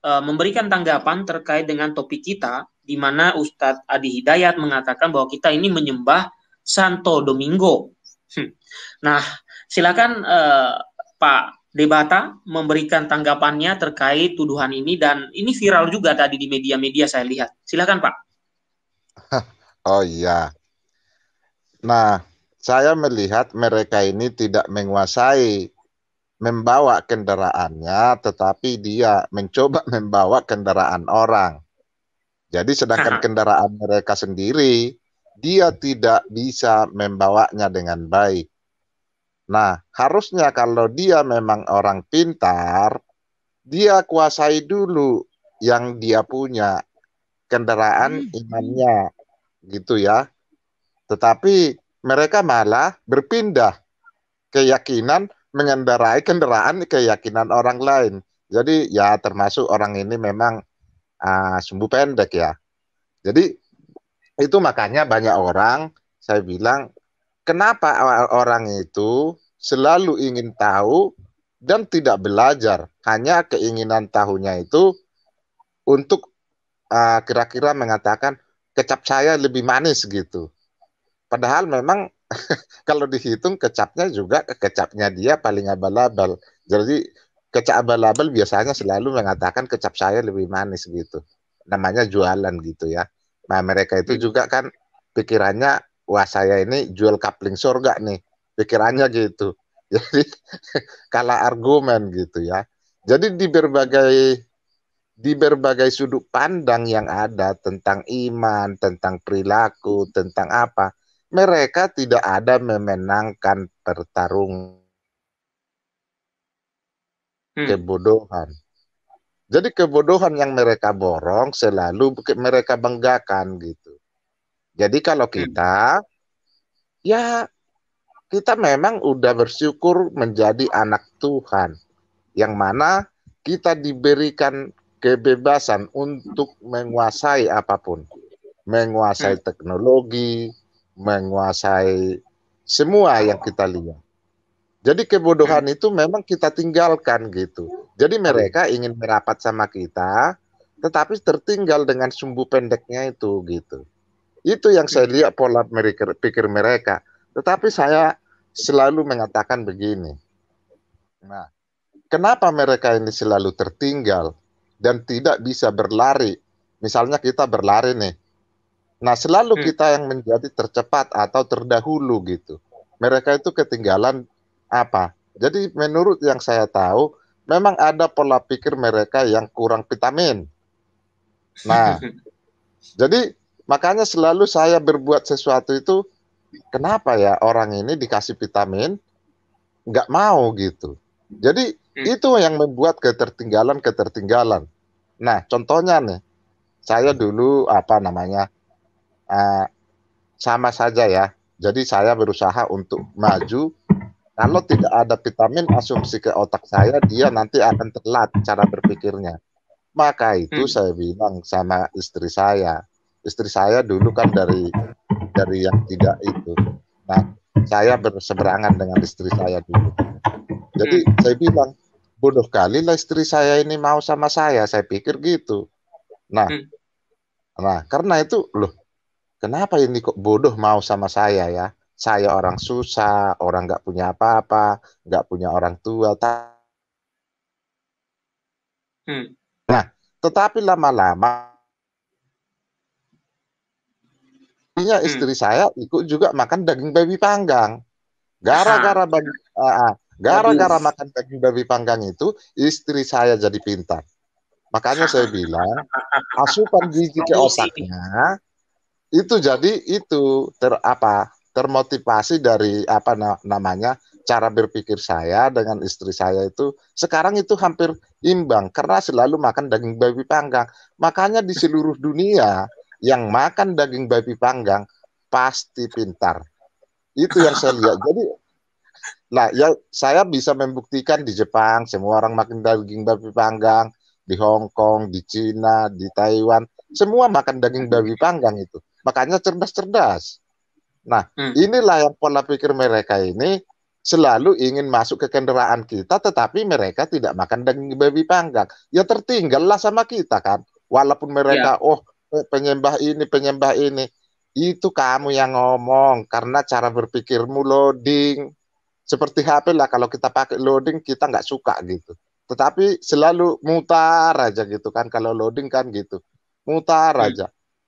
memberikan tanggapan terkait dengan topik kita, di mana Ustadz Adi Hidayat mengatakan bahwa kita ini menyembah Santo Domingo. Nah, silakan Pak Debata memberikan tanggapannya terkait tuduhan ini, dan ini viral juga tadi di media-media saya lihat. Silakan Pak. Oh iya. Nah, saya melihat mereka ini tidak menguasai membawa kendaraannya, tetapi dia mencoba membawa kendaraan orang. Jadi sedangkan kendaraan mereka sendiri, dia tidak bisa membawanya dengan baik. Nah, harusnya kalau dia memang orang pintar, dia kuasai dulu yang dia punya, kendaraan imannya, gitu ya. Tetapi mereka malah berpindah keyakinan mengendarai kendaraan keyakinan orang lain. Jadi ya termasuk orang ini memang sumbu pendek ya. Jadi itu makanya banyak orang, saya bilang, kenapa orang itu selalu ingin tahu dan tidak belajar, hanya keinginan tahunya itu untuk kira-kira mengatakan kecap saya lebih manis gitu. Padahal memang kalau dihitung kecapnya juga kecapnya dia paling abal-abal. Jadi kecap abal-abal biasanya selalu mengatakan kecap saya lebih manis gitu. Namanya jualan gitu ya. Nah mereka itu juga kan pikirannya, wah saya ini jual kapling surga nih. Pikirannya gitu. Jadi kalah argumen gitu ya. Jadi di berbagai sudut pandang yang ada tentang iman, tentang perilaku, tentang apa, mereka tidak ada memenangkan pertarungan kebodohan. Jadi kebodohan yang mereka borong selalu mereka banggakan gitu. Jadi kalau kita, ya kita memang udah bersyukur menjadi anak Tuhan, yang mana kita diberikan kebebasan untuk menguasai apapun, menguasai teknologi, menguasai semua yang kita lihat. Jadi kebodohan itu memang kita tinggalkan gitu. Jadi mereka ingin merapat sama kita, tetapi tertinggal dengan sumbu pendeknya itu gitu. Itu yang saya lihat pola pikir mereka. Tetapi saya selalu mengatakan begini. Nah, kenapa mereka ini selalu tertinggal dan tidak bisa berlari? Misalnya kita berlari nih. Nah, selalu kita yang menjadi tercepat atau terdahulu gitu. Mereka itu ketinggalan apa? Jadi menurut yang saya tahu, memang ada pola pikir mereka yang kurang vitamin. Nah, jadi makanya selalu saya berbuat sesuatu itu, kenapa ya orang ini dikasih vitamin, nggak mau gitu. Jadi itu yang membuat ketertinggalan. Nah, contohnya nih, saya dulu sama saja ya. Jadi saya berusaha untuk maju. Kalau tidak ada vitamin asumsi ke otak saya, dia nanti akan telat cara berpikirnya. Maka itu saya bilang sama istri saya. Istri saya dulu kan dari yang tidak itu. Nah, saya berseberangan dengan istri saya dulu. Jadi saya bilang, bodoh kali lah istri saya ini mau sama saya pikir gitu. Nah, karena itu loh, kenapa ini kok bodoh mau sama saya ya? Saya orang susah, orang nggak punya apa-apa, nggak punya orang tua. Nah, tetapi lama-lama istri saya ikut juga makan daging babi panggang. Gara-gara makan daging babi panggang itu, istri saya jadi pintar. Makanya saya bilang, asupan gizi ke otaknya itu jadi termotivasi dari namanya cara berpikir saya dengan istri saya itu sekarang itu hampir imbang karena selalu makan daging babi panggang. Makanya di seluruh dunia yang makan daging babi panggang pasti pintar. Itu yang saya lihat. Jadi ya saya bisa membuktikan di Jepang semua orang makan daging babi panggang, di Hong Kong, di Cina, di Taiwan, semua makan daging babi panggang itu. Makanya cerdas-cerdas. Nah, inilah yang pola pikir mereka ini selalu ingin masuk ke kendaraan kita, tetapi mereka tidak makan daging babi panggang. Ya tertinggallah sama kita kan. Walaupun Ya, mereka, oh penyembah ini, penyembah ini. Itu kamu yang ngomong, karena cara berpikirmu loading. Seperti HP lah, kalau kita pakai loading, kita nggak suka gitu. Tetapi selalu mutar aja gitu kan, kalau loading kan gitu. Mutar hmm, aja.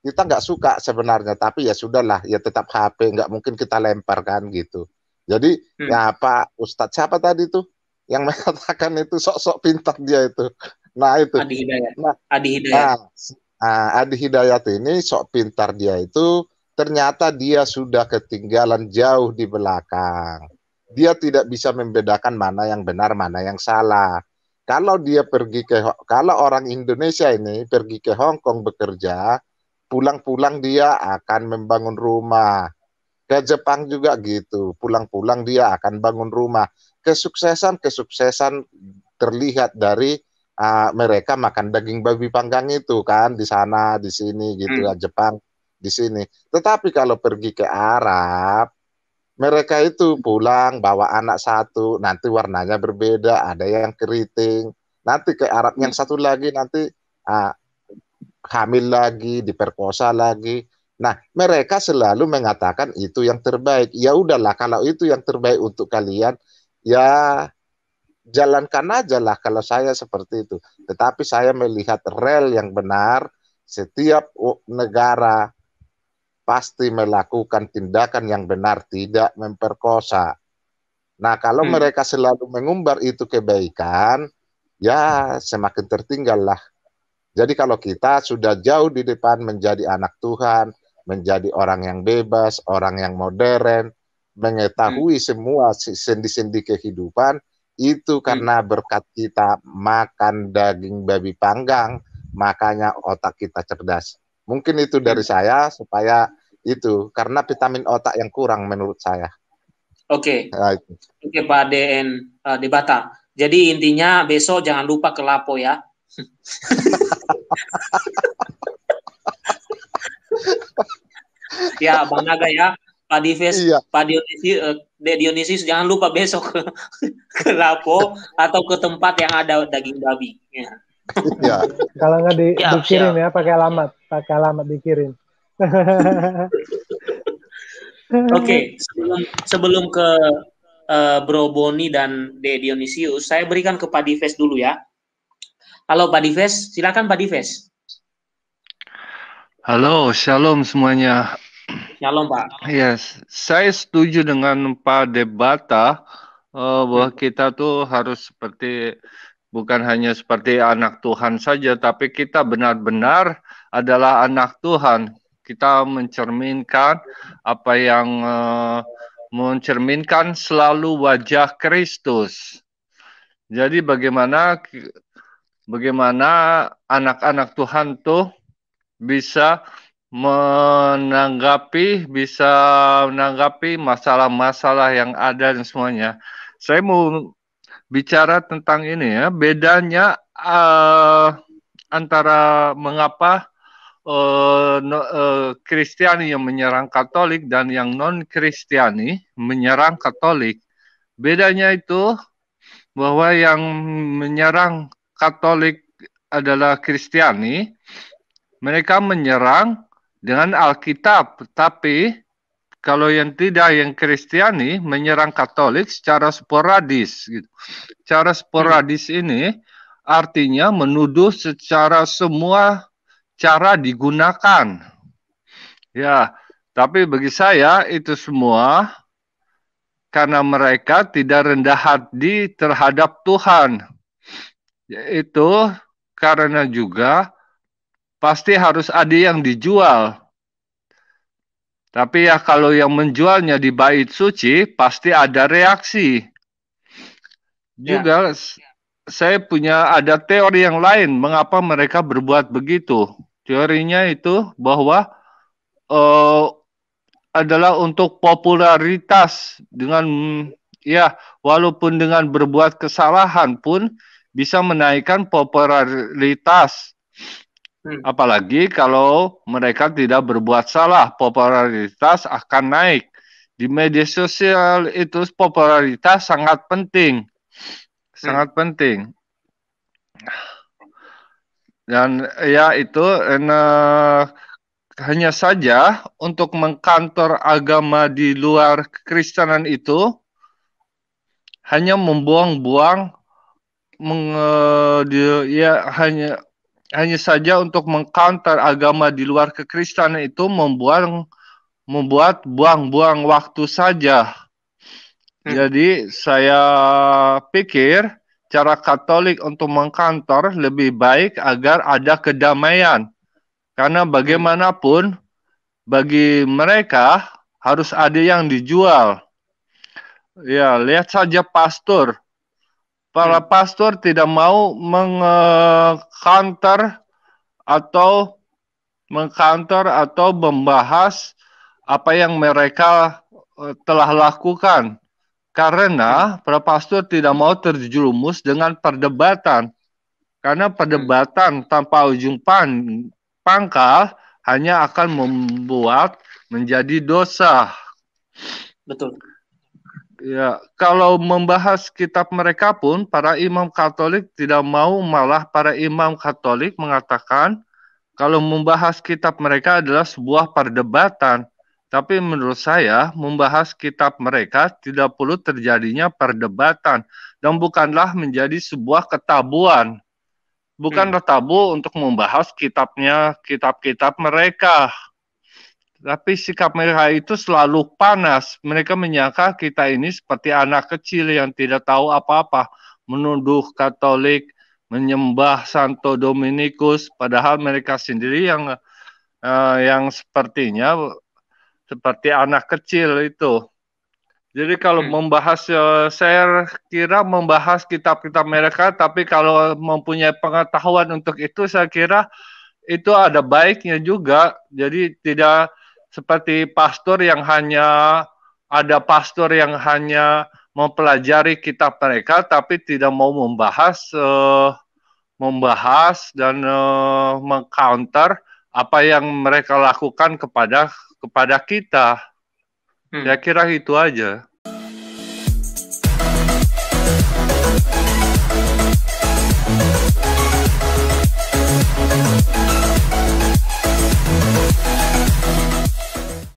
Kita nggak suka sebenarnya, tapi ya sudahlah, ya tetap HP, nggak mungkin kita lempar kan gitu. Jadi hmm. ya Pak Ustadz siapa tadi tuh yang mengatakan itu sok-sok pintar dia itu. Nah itu. Adi Hidayat. Nah, Adi Hidayat. nah, Adi Hidayat ini sok pintar dia itu ternyata dia sudah ketinggalan jauh di belakang. Dia tidak bisa membedakan mana yang benar, mana yang salah. Kalau orang Indonesia ini pergi ke Hong Kong bekerja, pulang-pulang dia akan membangun rumah. Ke Jepang juga gitu, pulang-pulang dia akan bangun rumah. Kesuksesan terlihat dari mereka makan daging babi panggang itu kan, di sana, di sini gitu, Hmm, Jepang di sini. Tetapi kalau pergi ke Arab, mereka itu pulang bawa anak satu, nanti warnanya berbeda, ada yang keriting. Nanti ke Arab yang hmm, satu lagi nanti uh, hamil lagi, diperkosa lagi. Nah, mereka selalu mengatakan itu yang terbaik. Ya udahlah, kalau itu yang terbaik untuk kalian, ya jalankan aja lah kalau saya seperti itu. Tetapi saya melihat rel yang benar, setiap negara pasti melakukan tindakan yang benar, tidak memperkosa. Nah, kalau hmm. mereka selalu mengumbar itu kebaikan, ya semakin tertinggal lah. Jadi kalau kita sudah jauh di depan menjadi anak Tuhan, menjadi orang yang bebas, orang yang modern, Hmm, mengetahui semua sendi-sendi kehidupan, itu hmm, karena berkat kita makan daging babi panggang, makanya otak kita cerdas. Mungkin itu dari hmm. saya supaya itu karena vitamin otak yang kurang menurut saya. Oke, Nah, itu. oke Pak DN Debata. Jadi intinya besok jangan lupa ke Lapo ya. Ya, Bang Naga ya. Pak Dives, Iya, Pak Dionisius, Dionisius jangan lupa besok ke Lapo atau ke tempat yang ada daging babi. Ya, iya. Kalau nggak siap, dikirim siap. ya, pakai alamat dikirim. Oke, sebelum ke Bro Boni dan De Dionisius, saya berikan ke Pak Dives dulu ya. Halo Pak Dives, silakan Pak Dives. Halo, shalom semuanya. Shalom Pak. Yes, saya setuju dengan Pak Debata bahwa kita tuh harus bukan hanya seperti anak Tuhan saja, tapi kita benar-benar adalah anak Tuhan. Kita mencerminkan apa yang mencerminkan selalu wajah Kristus. Jadi bagaimana anak-anak Tuhan tuh bisa menanggapi masalah-masalah yang ada dan semuanya. Saya mau bicara tentang ini ya, bedanya antara mengapa Kristiani yang menyerang Katolik dan yang non-Kristiani menyerang Katolik. Bedanya itu bahwa yang menyerang Katolik adalah Kristiani, mereka menyerang dengan Alkitab, tapi kalau yang tidak, yang Kristiani menyerang Katolik secara sporadis. Gitu. Cara sporadis ini artinya menuduh secara semua cara digunakan. Ya, tapi bagi saya itu semua karena mereka tidak rendah hati terhadap Tuhan. Itu karena juga pasti harus ada yang dijual. Tapi ya kalau yang menjualnya di bait suci, pasti ada reaksi. Juga saya ada teori yang lain mengapa mereka berbuat begitu. Teorinya itu bahwa adalah untuk popularitas walaupun dengan berbuat kesalahan pun bisa menaikkan popularitas. Apalagi kalau mereka tidak berbuat salah, popularitas akan naik. Di media sosial itu popularitas sangat penting. Sangat penting. Dan ya itu hanya saja untuk mengkantor agama di luar kekristenan itu hanya membuang-buang hanya saja untuk mengkantor agama di luar kekristenan itu membuat buang-buang waktu saja. Jadi saya pikir cara Katolik untuk mengkantor lebih baik agar ada kedamaian. Karena bagaimanapun bagi mereka harus ada yang dijual. Ya, lihat saja pastor. Para pastor tidak mau mengkantor atau membahas apa yang mereka telah lakukan. Karena para pastor tidak mau terjerumus dengan perdebatan. Karena perdebatan tanpa ujung pangkal hanya akan membuat menjadi dosa. Betul. Ya, kalau membahas kitab mereka pun para imam Katolik tidak mau, malah para imam Katolik mengatakan kalau membahas kitab mereka adalah sebuah perdebatan. Tapi menurut saya membahas kitab mereka tidak perlu terjadinya perdebatan dan bukanlah menjadi sebuah ketabuhan. Bukanlah tabu untuk membahas kitab-kitab mereka. Tapi sikap mereka itu selalu panas. Mereka menyangka kita ini seperti anak kecil yang tidak tahu apa-apa. Menuduh Katolik, menyembah Santo Dominikus, padahal mereka sendiri yang sepertinya seperti anak kecil itu. Jadi kalau membahas, saya kira membahas kitab-kitab mereka, tapi kalau mempunyai pengetahuan untuk itu, saya kira itu ada baiknya juga. Jadi tidak seperti pastor yang hanya mempelajari kitab mereka, tapi tidak mau membahas dan mengcounter apa yang mereka lakukan kepada kita. Saya kira itu aja.